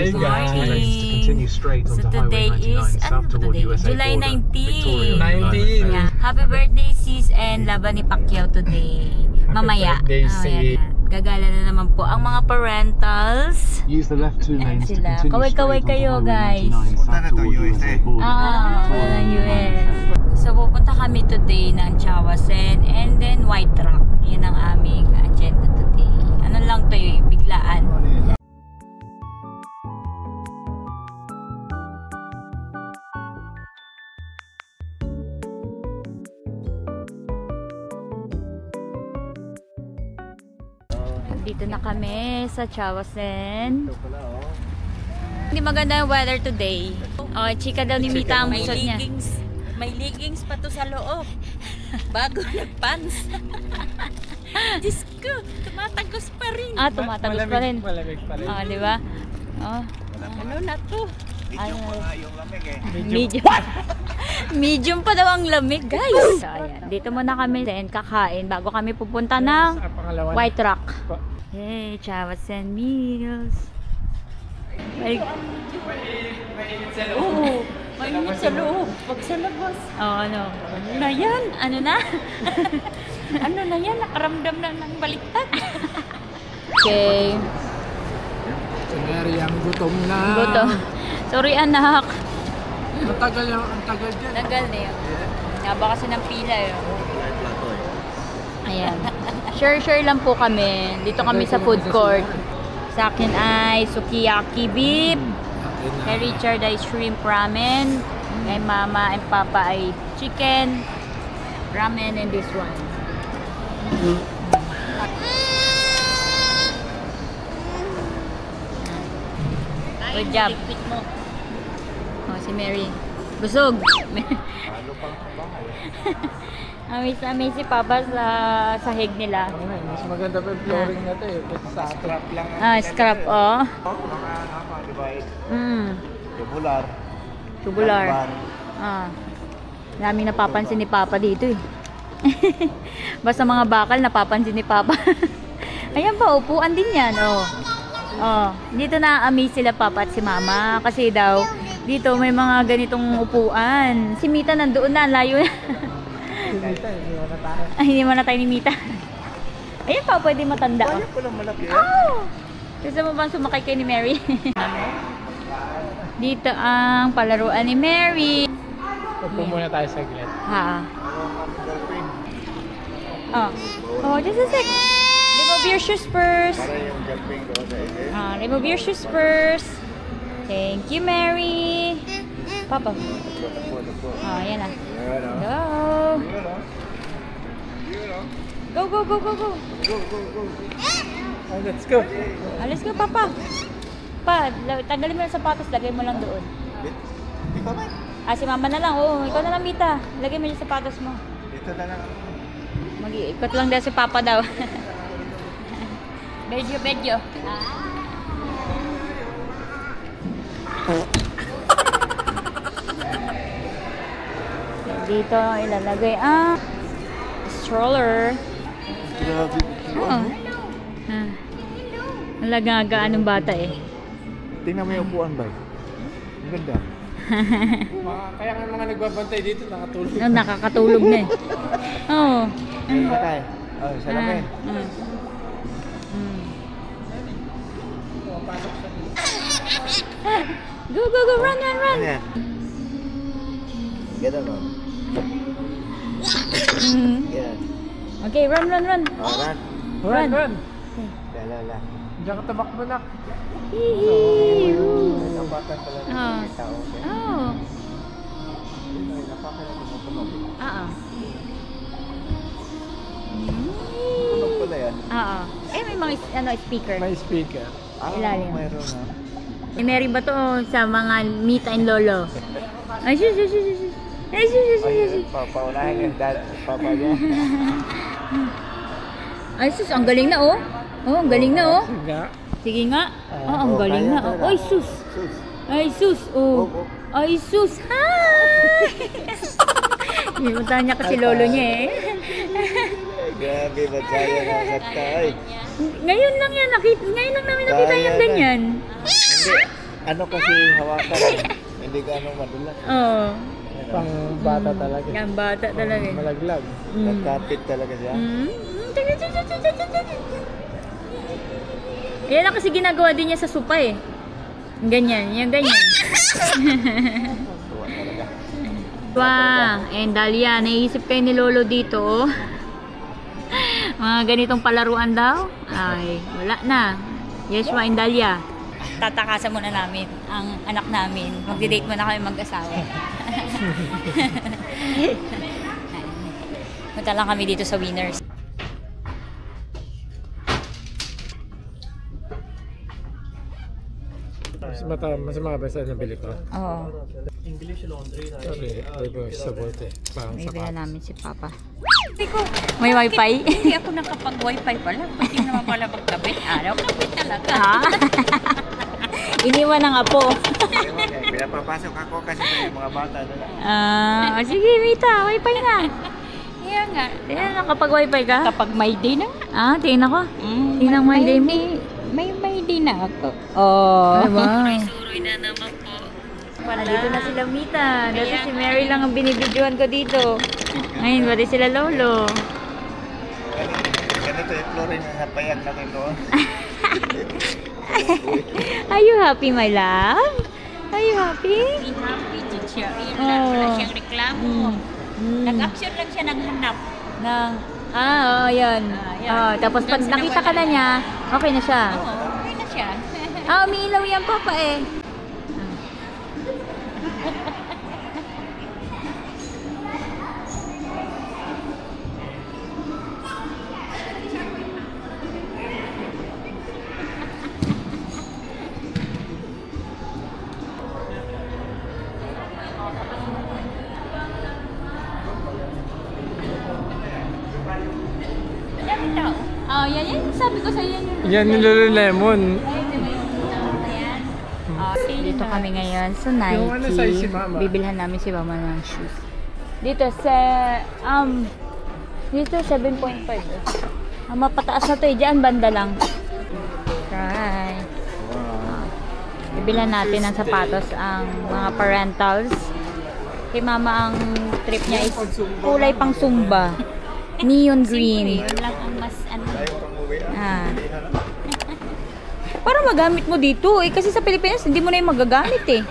Hey guys! So today is, ano ba today? July 19. Yeah. Happy birthday sis and laban ni Pacquiao today. Mamaya. Gagala na naman po ang mga parentals. Use the left two lanes to continue Kaway-kaway kayo guys. Punta na to USA. US. So pupunta kami today ng Chawasen and then White Rock. Yan ang aming agenda today. Ano lang to yung biglaan. Dito na kami sa Chawasen. Hindi maganda yung weather today. Oh, chika daw ni Mita ang musot niya. May leggings pa to sa loob. Bago nagpants. Diyos ko, tumatagos pa rin. Ah, tumatagos pa rin. Malamig pa rin. Ah, di ba? Oh. Ano na to? Medium pa nga yung lamig eh. Medium. Medium pa daw ang lamig, guys. So, ayan. Dito muna kami then kakain bago kami pupunta ng White Rock. Hey, Chawasen meals. May Mainit sa loob. Pag sa labas. oh, ano? Ano na yan? Ano na? Ano na yan? Nakaramdam na ng baliktad. Okay. Si Mary ang gutom na. Gutom. Sorry, anak. Ang tagal dyan. Tagal na yun. Naba kasi ng pila yun. Ayan. Share lang po kami. Dito kami sa food court. Sa akin ay sukiyaki beef. Kay Richard ay shrimp ramen. Kay Mama and Papa ay chicken ramen and this one. Good job. Oh, si Mary. Busog. Amis si Papa sa sahig nila. Mas maganda pa yung flooring na to eh. Kasi sa scrap lang. Ah, scrap, oh. Tubular. Tubular. Ah. Daming napapansin ni Papa dito eh. Basta mga bakal napapansin ni Papa. Ayan pa, upuan din yan, oh. Oh, dito na-amaze sila Papa at si Mama kasi daw dito may mga ganitong upuan. Si Mita nandoon na, layo na. Si Mita, hindi mo na tayo. Ay, hindi mo na tayo ni Mita. Ayan pa, pwede matanda. Kaya ko lang malaki eh. Oh! Gusto mo bang sumakay kay ni Mary? Dito ang palaruan ni Mary. Upo muna tayo sa glit. Ha. Oh. Oh, just a sec. Remove your shoes first. Para yung girlfriend ko sa inyo. Remove your shoes first. Thank you, Mary. Papa. Ayan na. Go. Go. Go. Let's go. Let's go, Papa. Pa, tanggalin mo yung sapatos, lagay mo lang doon. Si Mama na lang. Oh, ikaw na lang, Mita. Lagay mo yung sapatos mo. Dito na lang. Mag-iikot lang daw si Papa daw. Medyo. Dito ilalagay ang stroller. Nalagagaan ng bata eh. Tingnan mo yung upuan ba? Ang ganda. Kaya nga mga nagbabantay dito nakatulog. Nakakatulog na eh. Oo. Patay. Oh, salamin. Go, run. Ano yan? Ganda mo? Yeah. Okay, run. Oh, run. Lala. Diyan ka tabakbo na. Hihi. Ang bata pala ng tao. Oh. Tunog pala yan. May mga speaker. May speaker. Ilalim. Mayroon na. Mary ba to sa mga Mita and Lolo? Ay, sus. Paunahin yung dad. Papa niya. Ay, sus. Ang galing na, oh. Oh, ang galing na, oh. Sige nga. Ang galing na. Oh. Ay, sus. Ay, sus. Oh. Ay, sus. Hi! Imunta niya kasi lolo niya, eh. Grabe, ba't kaya nakakata, ay. Ngayon lang yan. Ngayon lang namin nakita yung ganyan. Hindi. Ano kasi hawakan, hindi gaano madulas. Oo. Pang bata talaga. Yan, bata talaga. Malaglag. Nagkapit talaga siya. Yan ang kasi ginagawa din niya sa supa eh. Ganyan, yung ganyan. Tuwa talaga. Wow, and Dahlia, naisip kayo ni Lolo dito. Oh. Mga ganitong palaruan daw? Ay, wala na. Yeshua and Dahlia. Tatakasan muna namin ang anak namin. Magdi-date muna kami mag-asawa. Punta lang kami dito sa Winners. Mas makabasa na bili ko. Oo. Sorry, sa bote. Parang May bila sapatos. namin si Papa. Sabi ko, May wifi? hindi ako nakapag-wifi pala. Pati naman pala magkabit. Araw, kabit talaga. Ha? Iniwan ng apo. Pinapapasok ako kasi yung mga bata nila. Sige, Mita, wifi na. Kaya nga. Tingnan, nakapag-wifi ka? Kapag may day na. Tingnan ko. Tingnan mo yung day mo. May day na ako. Oh. Ay, wow. Suroy na naman po. Dito na sila Mita. Dati si Mary lang ang binibidyohan ko dito. Ngayon, pati sila Lolo. Ganito yung flooring na napayag natin doon. Are you happy, my love? Are you happy? Be happy to share. Wala siyang reklamo. Nag-action lang siya ng hanap. Oo, yan. yan. Tapos pag Doon sila nakita ka wala. na niya, okay na siya. Oo, okay na siya. Umiilaw yan, Papa eh. Dami tao. Yan. Sabi ko sa'yo yan. Yan yung Lululemon. Dito kami ngayon sa Yung ano size si Nike. Mama? Bibilhan namin si Mama ng shoes. Dito sa dito 7.5. Mapataas na to eh. Diyan banda lang. Try. Bibilhan natin ng sapatos ang mga parentals. Kay Mama ang trip niya is kulay pang Zumba. Neon green. Yun lang ang mas ano. Para magamit mo dito eh. Kasi sa Pilipinas, hindi mo na yung magagamit eh.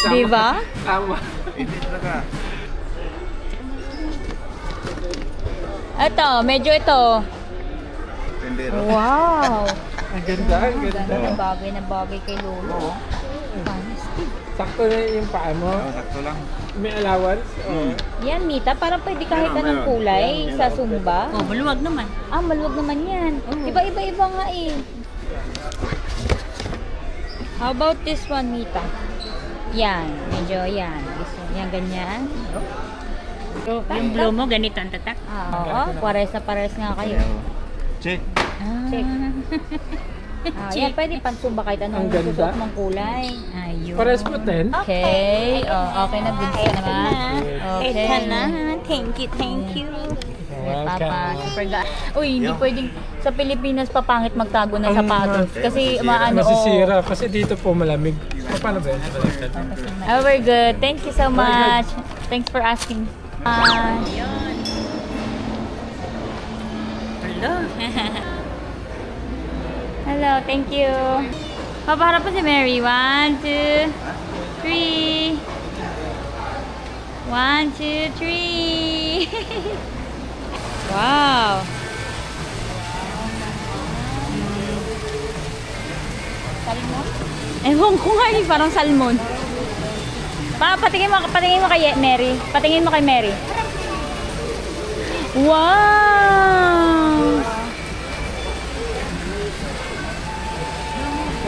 Di ba? Tama. Hindi talaga. Ito, medyo ito. Tendero. Wow! Ang ganda, ang ganda. Ganda na bagay kay Lolo. Honesty. Sakto na yung paa mo. Sakto lang. May allowance? Oo. Yan, Mita, parang pwede kahit anong kulay sa Zumba. Oh, maluwag naman. Maluwag naman yan. Iba-iba nga eh. How about this one, Mita? Yan, medyo yan. Yan, ganyan. Yung blue mo, ganito ang tatak. Oo, pares na pares nga kayo. Check. Check. Yan, pwede pang Zumba kahit anong Ang ganda. susuot mong kulay. Ayun. Pares mo 10? Okay. Okay na, Vince ka naman. Okay. Ito na. Thank you. Papa, super Uy, hindi pwedeng sa Pilipinas papangit magtago ng sapatos. Kasi maano. Masisira kasi dito po malamig. Paano ba yun? We're good. Thank you so much. Thanks for asking. Ayun. Hello. Hello, thank you. Papaharap po si Mary. 1, 2, 3. 1, 2, 3. Wow. Salmon? Ewan ko nga eh, parang salmon. Patingin mo kay Mary. Patingin mo kay Mary. Wow!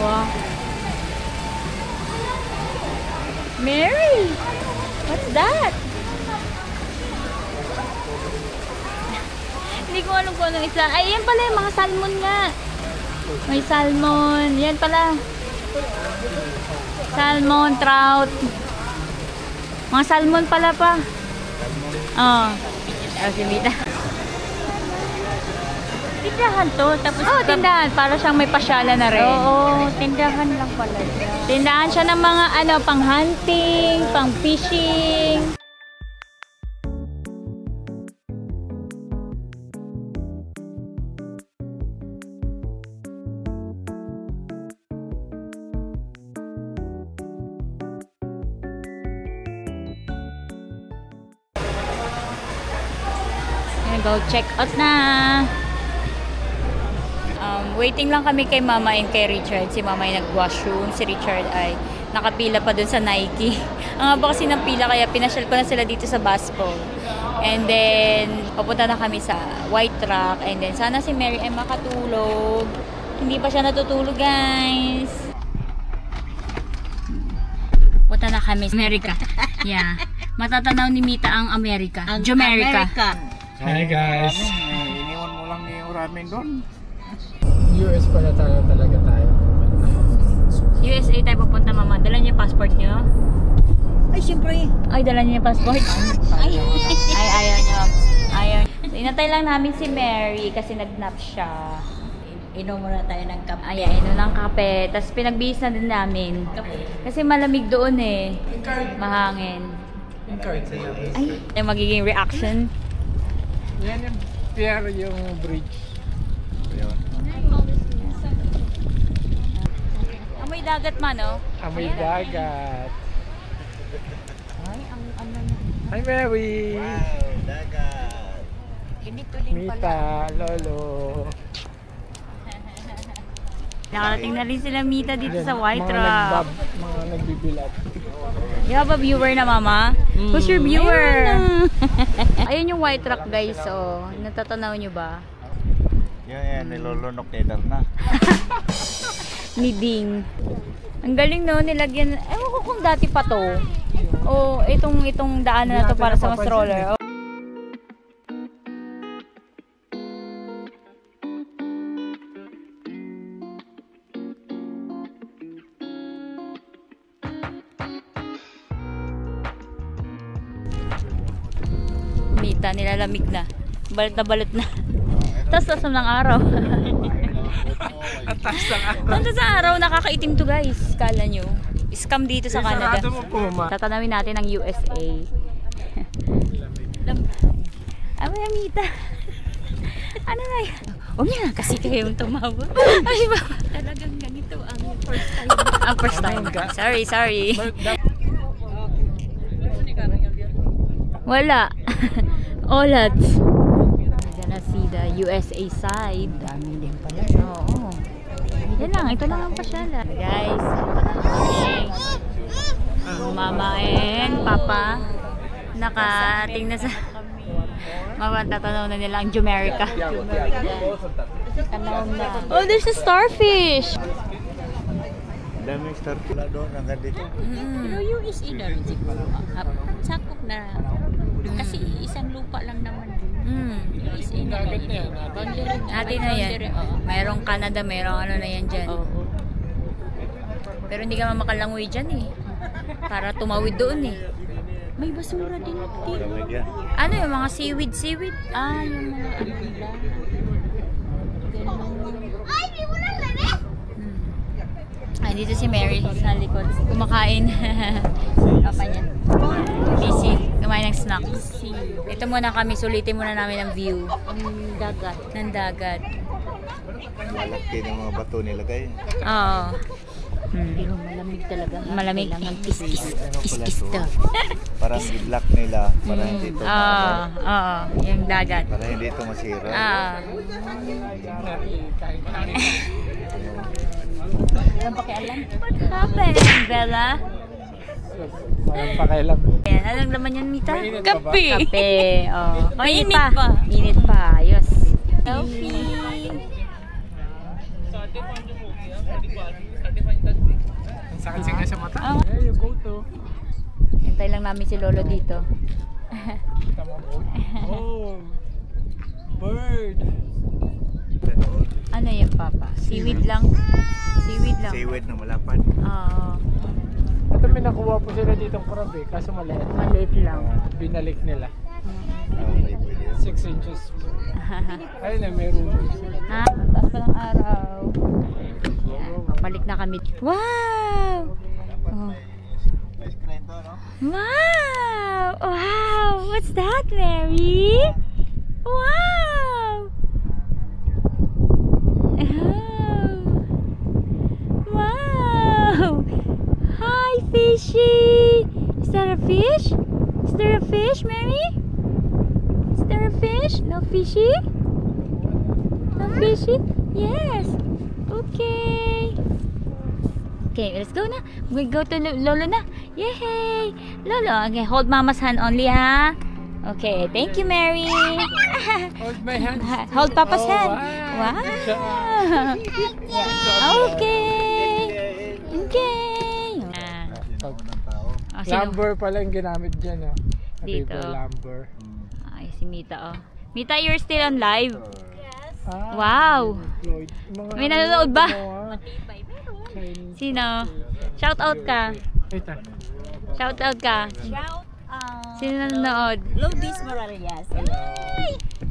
Wow. Mary! What's that? Hindi ko alam kung anong isla. Ay, yan pala yung mga salmon nga. May salmon. Yan pala. Salmon, trout. Mga salmon pala pa. Oo. Si Mita. tindahan to. Tapos Oh, tindahan. Para siyang may pasyalan na rin. Oo, tindahan lang pala siya. Tindahan siya ng mga ano, pang hunting, pang fishing. Go check out na. Waiting lang kami kay Mama and kay Richard. Si Mama ay nag-washroom. Si Richard ay nakapila pa dun sa Nike. Ang haba kasi ng pila kaya pinasyal ko na sila dito sa Basco. And then, papunta na kami sa White Rock. And then, sana si Mary ay makatulog. Hindi pa siya natutulog, guys. Punta na kami sa America. Yeah. Matatanaw ni Mita ang America. Jumerica. Hi guys! Iniwan mo lang yung ramen doon. US pala talaga tayo. USA tayo pupunta, Mama. Dala niya passport niyo? Ay, siyempre. Ay, dala niya passport? Ay, ayaw niya. Ayaw. Inantay lang namin si Mary kasi nag-nap siya. Inom muna tayo ng kape. Ay, inom ng kape. Tapos pinagbihis na din namin. Kasi malamig doon eh. Mahangin. Yung card sa'yo. Ay, yung magiging reaction. Yan yung pier yung bridge. Ayun. Amoy dagat man, no? Amoy dagat. Ay, ang ano na. Hi Mary! Dagat. Ganito din pala. Mita, Lolo. Nakarating na rin sila Mita dito sa White Mga Rock. mga nagbibilad. You have a viewer na, Mama? Who's your viewer? Ayun yung White Rock, guys. Oh, natatanaw nyo ba? Yan, nilulunok ni Darna. Ni Ding. Ang galing, no? Nilagyan. Ewan ko kung dati pa to. O itong daanan na to para sa stroller. Oh. Mita, nilalamig na. Balot na balot na. Tapos ng araw. Atas ang araw. Nandun sa araw, nakakaitim to, guys. Kala nyo. Scam dito sa Canada. Sarado mo po, ma. Tatanawin natin ang USA. Ay, Mita. Ano na yan? Huwag niya na kasi kayong tumawa. Ay, ba? Talagang ganito ang first time. Ang first time. Sorry. Wala. Olat. Gonna see the USA side. Dami din pala. Oo. Yan lang. Ito lang ang pasyala. Guys. Mama and Papa nakating na sa matatanaw na nila ang Jumerica. Tanaw na. Oh, there's a starfish! Daming star pula doon hanggang dito. Pero USA na rin siguro. Sakop na. Kasi isang lupa lang naman din. USA na Dagat na yan. Boundary. Atin na yan. Oo. Mayroong Canada, mayroong ano na yan dyan. Oo. Pero hindi ka makalangoy dyan eh. Para tumawid doon eh. May basura din dito. Damig yan. Ano yung mga seaweed? Ah, yung mga ano nila. Ay, dito si Mary sa likod. Kumakain. Papa niya. Busy. Kumain ng snacks. Ito muna kami. Sulitin muna namin ang view. Ang dagat. Ng dagat. Malaki ng mga bato nilagay. Oo. Pero malamig talaga. Malamig. Kailangan kiss-kiss. Ano pala Kiss-kiss to? daw. Parang i-block nila para hindi ito Oo. Yung dagat. para hindi ito masira. Walang pakialam. What happened, Bella? Walang pakialam. Ayan, anong laman yan, Mita? Mainit pa ba? Kape. Oh. Mainit pa. Init pa. Ayos. Selfie. Ang sakit nga sa mata. Ah. There you go to. Hintay lang namin si Lolo dito. Kita mo boat. Oh. Bird. Ano yung Papa? Seaweed lang? Seaweed lang. Seaweed na malapad. Oo. Ito may nakuha po sila ditong crab eh. Kaso maliit. Maliit lang. Binalik nila. Okay, pwede yun. 6 inches. Ayun na, may rumors. Ha? Taas pa ng araw. Yan, papalik na kami. Wow! Oh. Wow! Wow! What's that, Mary? Wow! Oh. Wow! Hi, fishy! Is that a fish? Is there a fish, Mary? Is there a fish? No fishy? No fishy? Yes. Okay. Okay, let's go na. We go to Lolo na. Yay! Lolo, okay, hold Mama's hand only, ha? Okay, thank you, Mary. Hold my hand. Hold Papa's Oh, hand. wow. Wow. Okay. Okay. Oh, sino? Lumber pala yung ginamit dyan. Oh. Dito. River lumber. Ay, si Mita, oh. Mita, you're still on live? Ah, Wow. Floyd. Mga May nanonood ba? gumawa. Chinese. Sino? Shout out ka. Wait ah. Shout out ka. Shout Sino nanonood? Lourdes Morales.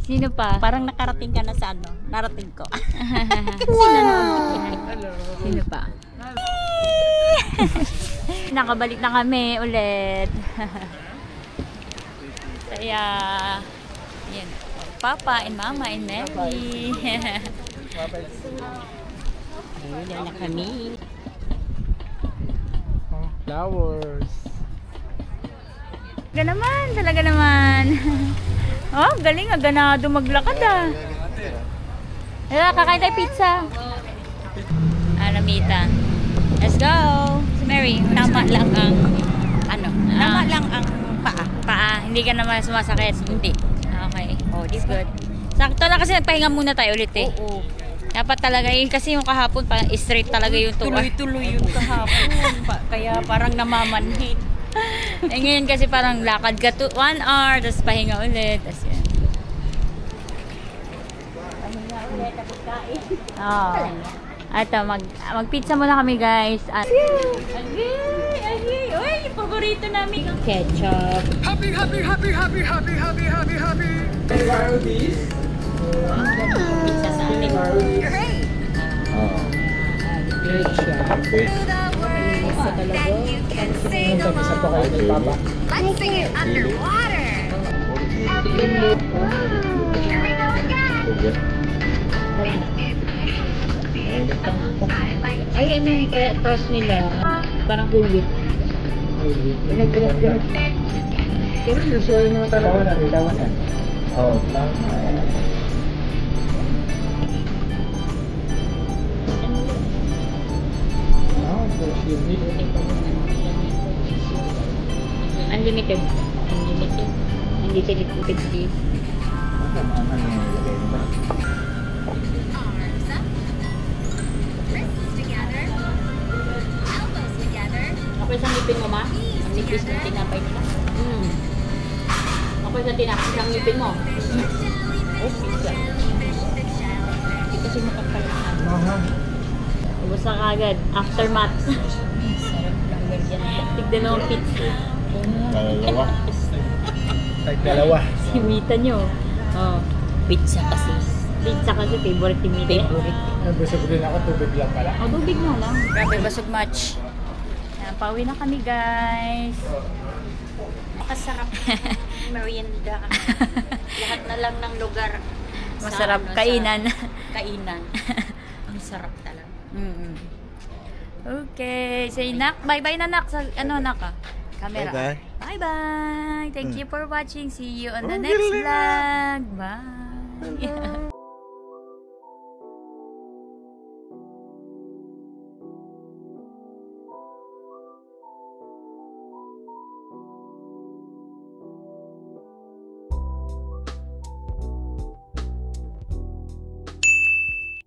Sino pa? Parang nakarating ka na sa ano? Narating ko. Sino pa? Nakabalik na kami ulit. Kaya, yan. Papa and Mama and Mary. Ayun na kami. Oh, flowers. Talaga naman, talaga naman. Oh, galing, ganado maglakad ah. Hala, kakain tayo pizza. Ano, Mita? Let's go. Si Mary, Tama lang ang ano? Tama Ah. lang ang paa. Paa, hindi ka naman sumasakit. Hindi. Okay. Oh, this good. Sakto na kasi nagpahinga muna tayo ulit eh. Oo. Dapat talaga yun kasi yung kahapon parang straight talaga yung tuwa. Tuloy-tuloy yun kahapon. Kaya parang namamanhid. Eh ngayon kasi parang lakad ka to 1 hour, tapos pahinga ulit. Tapos yan. Pahinga ulit, tapos kain. Oh. Ato, mag-pizza muna kami guys. Agay! Uy, yung paborito namin. Ketchup. Happy, happy, happy, happy, happy, happy, happy, happy. Pizza sa atin. Isa pa kayo kay Papa. Let's sing it underwater. Here we go again. Ay, ano yung cross nila? Parang gulit. Pero usually naman talaga. Oh. Oh, that's unique. Unlimited. Unlimited. Unlimited 50. Ano yung nilagay mo ba? Arms up. Wrists together. Elbows together. Okay sa ngipin mo, ma? Ang nipis ng tinapay nila. Okay sa tinapay ng ngipin mo. Oh, pizza. Hindi kasi makakalaan. Mahal. Ubus na kagad. Aftermath. Sarap lang ganyan. Tignan mo ang pizza. Dalawa. Dalawa. Si Mita nyo. Oh. Pizza kasi. Pizza kasi favorite ni Mita. Favorite. Busog din ako, tubig lang pala. Oh, tubig nga lang. Grabe, basog much. Yan, pauwi na kami, guys. Masarap. Merienda. Lahat na lang ng lugar. sa Masarap ano, sa kainan. Kainan. Ang sarap talaga. Okay. Say, Nak. Bye-bye na, Nak. Sa, ano, Nak, ah? Camera. Bye-bye. Bye-bye. Thank you for watching. See you on the next vlog. Bye.